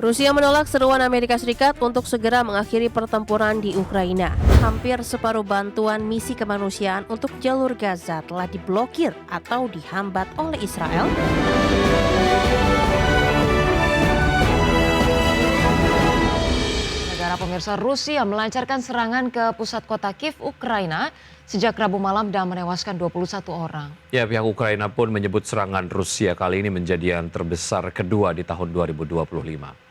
Rusia menolak seruan Amerika Serikat untuk segera mengakhiri pertempuran di Ukraina. Hampir separuh bantuan misi kemanusiaan untuk jalur Gaza telah diblokir atau dihambat oleh Israel. Pemirsa, Rusia melancarkan serangan ke pusat kota Kiev, Ukraina sejak Rabu malam dan menewaskan 21 orang. Ya, pihak Ukraina pun menyebut serangan Rusia kali ini menjadi yang terbesar kedua di tahun 2025.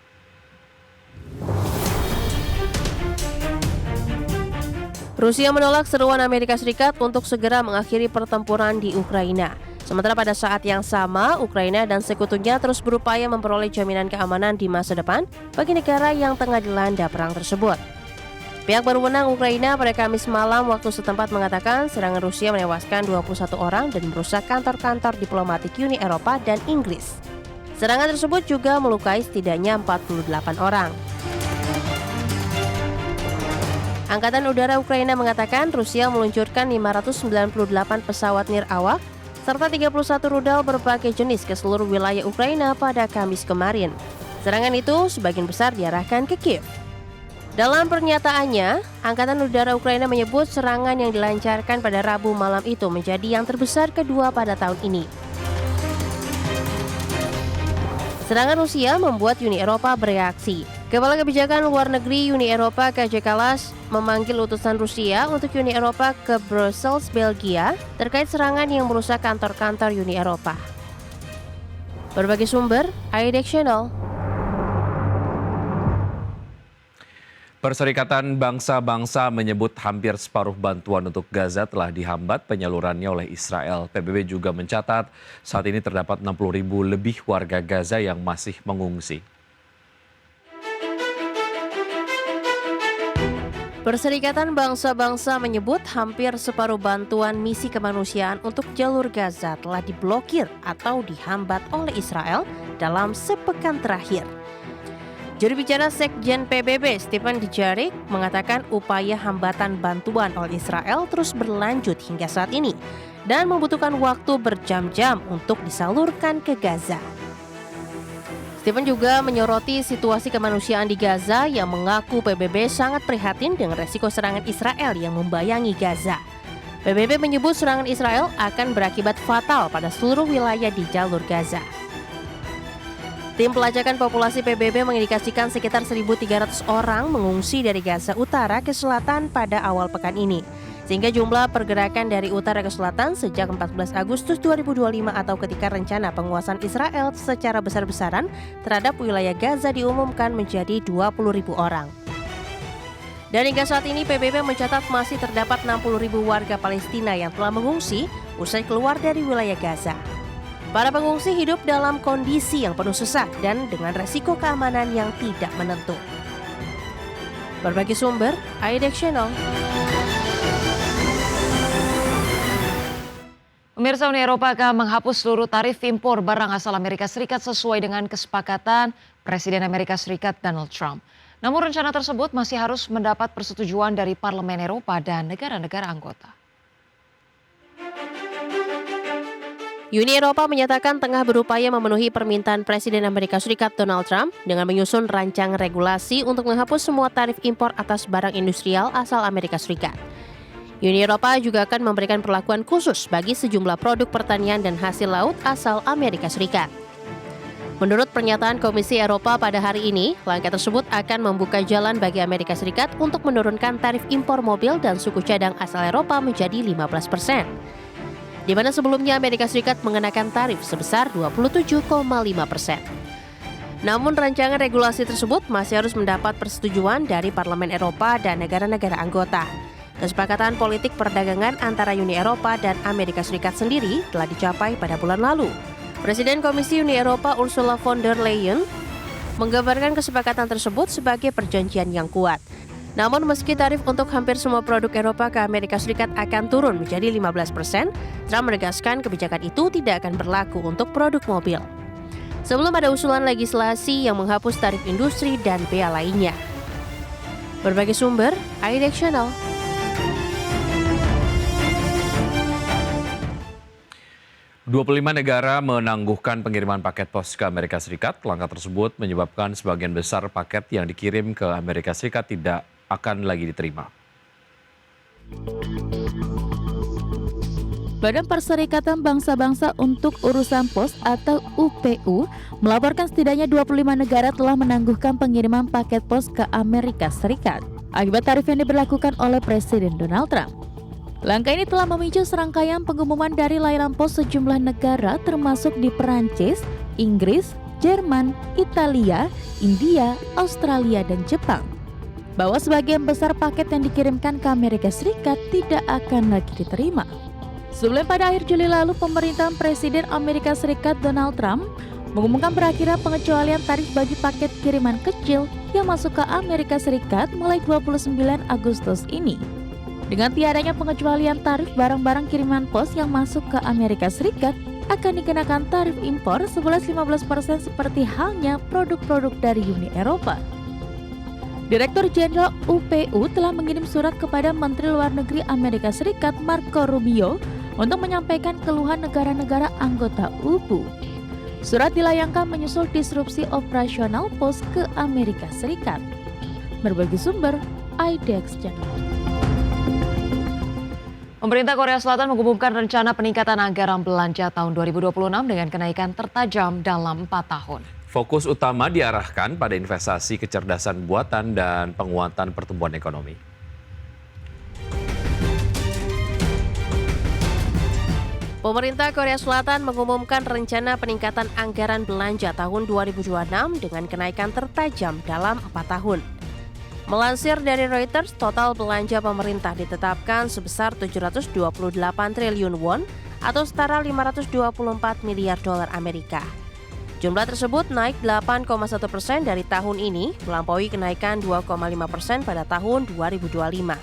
Rusia menolak seruan Amerika Serikat untuk segera mengakhiri pertempuran di Ukraina. Sementara pada saat yang sama, Ukraina dan sekutunya terus berupaya memperoleh jaminan keamanan di masa depan bagi negara yang tengah dilanda perang tersebut. Pihak berwenang Ukraina pada Kamis malam waktu setempat mengatakan serangan Rusia menewaskan 21 orang dan merusak kantor-kantor diplomatik Uni Eropa dan Inggris. Serangan tersebut juga melukai setidaknya 48 orang. Angkatan Udara Ukraina mengatakan Rusia meluncurkan 598 pesawat nirawak serta 31 rudal berbagai jenis ke seluruh wilayah Ukraina pada Kamis kemarin. Serangan itu sebagian besar diarahkan ke Kiev. Dalam pernyataannya, Angkatan Udara Ukraina menyebut serangan yang dilancarkan pada Rabu malam itu menjadi yang terbesar kedua pada tahun ini. Serangan Rusia membuat Uni Eropa bereaksi. Kepala Kebijakan Luar Negeri Uni Eropa Kaja Kallas memanggil utusan Rusia untuk Uni Eropa ke Brussels, Belgia terkait serangan yang merusak kantor-kantor Uni Eropa. Berbagai sumber, IDX Channel. Perserikatan Bangsa-Bangsa menyebut hampir separuh bantuan untuk Gaza telah dihambat penyalurannya oleh Israel. PBB juga mencatat saat ini terdapat 60.000 lebih warga Gaza yang masih mengungsi. Perserikatan Bangsa-Bangsa menyebut hampir separuh bantuan misi kemanusiaan untuk jalur Gaza telah diblokir atau dihambat oleh Israel dalam sepekan terakhir. Juru bicara Sekjen PBB Stephen Dujarric mengatakan upaya hambatan bantuan oleh Israel terus berlanjut hingga saat ini dan membutuhkan waktu berjam-jam untuk disalurkan ke Gaza. Stephen juga menyoroti situasi kemanusiaan di Gaza yang mengaku PBB sangat prihatin dengan resiko serangan Israel yang membayangi Gaza. PBB menyebut serangan Israel akan berakibat fatal pada seluruh wilayah di jalur Gaza. Tim pelacakan populasi PBB mengindikasikan sekitar 1.300 orang mengungsi dari Gaza Utara ke selatan pada awal pekan ini. Sehingga jumlah pergerakan dari utara ke selatan sejak 14 Agustus 2025 atau ketika rencana penguasaan Israel secara besar-besaran terhadap wilayah Gaza diumumkan menjadi 20.000 orang. Dan hingga saat ini PBB mencatat masih terdapat 60.000 warga Palestina yang telah mengungsi usai keluar dari wilayah Gaza. Para pengungsi hidup dalam kondisi yang penuh sesak dan dengan resiko keamanan yang tidak menentu. Berbagai sumber, IDX Channel. Pemirsa, Uni Eropa akan menghapus seluruh tarif impor barang asal Amerika Serikat sesuai dengan kesepakatan Presiden Amerika Serikat Donald Trump. Namun rencana tersebut masih harus mendapat persetujuan dari Parlemen Eropa dan negara-negara anggota. Uni Eropa menyatakan tengah berupaya memenuhi permintaan Presiden Amerika Serikat Donald Trump dengan menyusun rancangan regulasi untuk menghapus semua tarif impor atas barang industrial asal Amerika Serikat. Uni Eropa juga akan memberikan perlakuan khusus bagi sejumlah produk pertanian dan hasil laut asal Amerika Serikat. Menurut pernyataan Komisi Eropa pada hari ini, langkah tersebut akan membuka jalan bagi Amerika Serikat untuk menurunkan tarif impor mobil dan suku cadang asal Eropa menjadi 15%. Di mana sebelumnya Amerika Serikat mengenakan tarif sebesar 27,5%. Namun rancangan regulasi tersebut masih harus mendapat persetujuan dari Parlemen Eropa dan negara-negara anggota. Kesepakatan politik perdagangan antara Uni Eropa dan Amerika Serikat sendiri telah dicapai pada bulan lalu. Presiden Komisi Uni Eropa Ursula von der Leyen menggambarkan kesepakatan tersebut sebagai perjanjian yang kuat. Namun meski tarif untuk hampir semua produk Eropa ke Amerika Serikat akan turun menjadi 15%, Trump menegaskan kebijakan itu tidak akan berlaku untuk produk mobil. Sebelum ada usulan legislasi yang menghapus tarif industri dan bea lainnya. Berbagai sumber, IDX Channel. 25 negara menangguhkan pengiriman paket pos ke Amerika Serikat. Langkah tersebut menyebabkan sebagian besar paket yang dikirim ke Amerika Serikat tidak akan lagi diterima. Badan Perserikatan Bangsa-Bangsa untuk Urusan Pos atau UPU melaporkan setidaknya 25 negara telah menangguhkan pengiriman paket pos ke Amerika Serikat akibat tarif yang diberlakukan oleh Presiden Donald Trump. Langkah ini telah memicu serangkaian pengumuman dari layanan pos sejumlah negara termasuk di Perancis, Inggris, Jerman, Italia, India, Australia, dan Jepang, bahwa sebagian besar paket yang dikirimkan ke Amerika Serikat tidak akan lagi diterima. Sebelum pada akhir Juli lalu, pemerintahan Presiden Amerika Serikat Donald Trump mengumumkan berakhirnya pengecualian tarif bagi paket kiriman kecil yang masuk ke Amerika Serikat mulai 29 Agustus ini. Dengan tiadanya pengecualian tarif, barang-barang kiriman pos yang masuk ke Amerika Serikat akan dikenakan tarif impor 11-15% seperti halnya produk-produk dari Uni Eropa. Direktur Jenderal UPU telah mengirim surat kepada Menteri Luar Negeri Amerika Serikat Marco Rubio untuk menyampaikan keluhan negara-negara anggota UPU. Surat dilayangkan menyusul disrupsi operasional pos ke Amerika Serikat. Berbagi sumber, IDX Channel. Pemerintah Korea Selatan mengumumkan rencana peningkatan anggaran belanja tahun 2026 dengan kenaikan tertajam dalam 4 tahun. Fokus utama diarahkan pada investasi kecerdasan buatan dan penguatan pertumbuhan ekonomi. Pemerintah Korea Selatan mengumumkan rencana peningkatan anggaran belanja tahun 2026 dengan kenaikan tertajam dalam 4 tahun. Melansir dari Reuters, total belanja pemerintah ditetapkan sebesar 728 triliun won atau setara 524 miliar dolar Amerika. Jumlah tersebut naik 8,1% dari tahun ini, melampaui kenaikan 2,5% pada tahun 2025.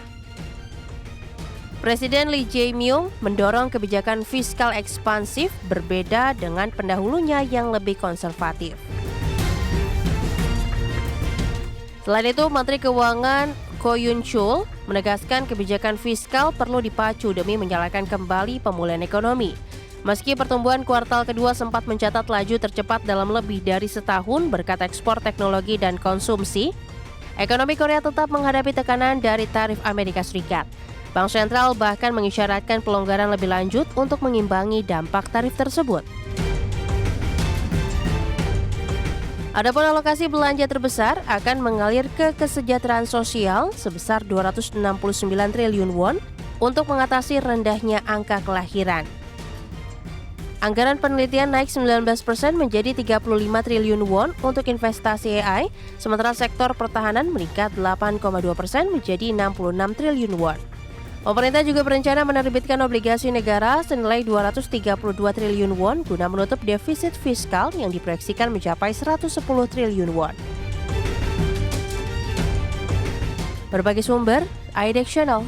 Presiden Lee Jae-myung mendorong kebijakan fiskal ekspansif berbeda dengan pendahulunya yang lebih konservatif. Selain itu, Menteri Keuangan Ko Yoon-chul menegaskan kebijakan fiskal perlu dipacu demi menyalakan kembali pemulihan ekonomi. Meski pertumbuhan kuartal kedua sempat mencatat laju tercepat dalam lebih dari setahun berkat ekspor teknologi dan konsumsi, ekonomi Korea tetap menghadapi tekanan dari tarif Amerika Serikat. Bank Sentral bahkan mengisyaratkan pelonggaran lebih lanjut untuk mengimbangi dampak tarif tersebut. Adapun alokasi belanja terbesar akan mengalir ke kesejahteraan sosial sebesar 269 triliun won untuk mengatasi rendahnya angka kelahiran. Anggaran penelitian naik 19% menjadi 35 triliun won untuk investasi AI, sementara sektor pertahanan meningkat 8,2% menjadi 66 triliun won. Pemerintah juga berencana menerbitkan obligasi negara senilai 232 triliun won guna menutup defisit fiskal yang diproyeksikan mencapai 110 triliun won. Berbagi sumber, IDX Channel.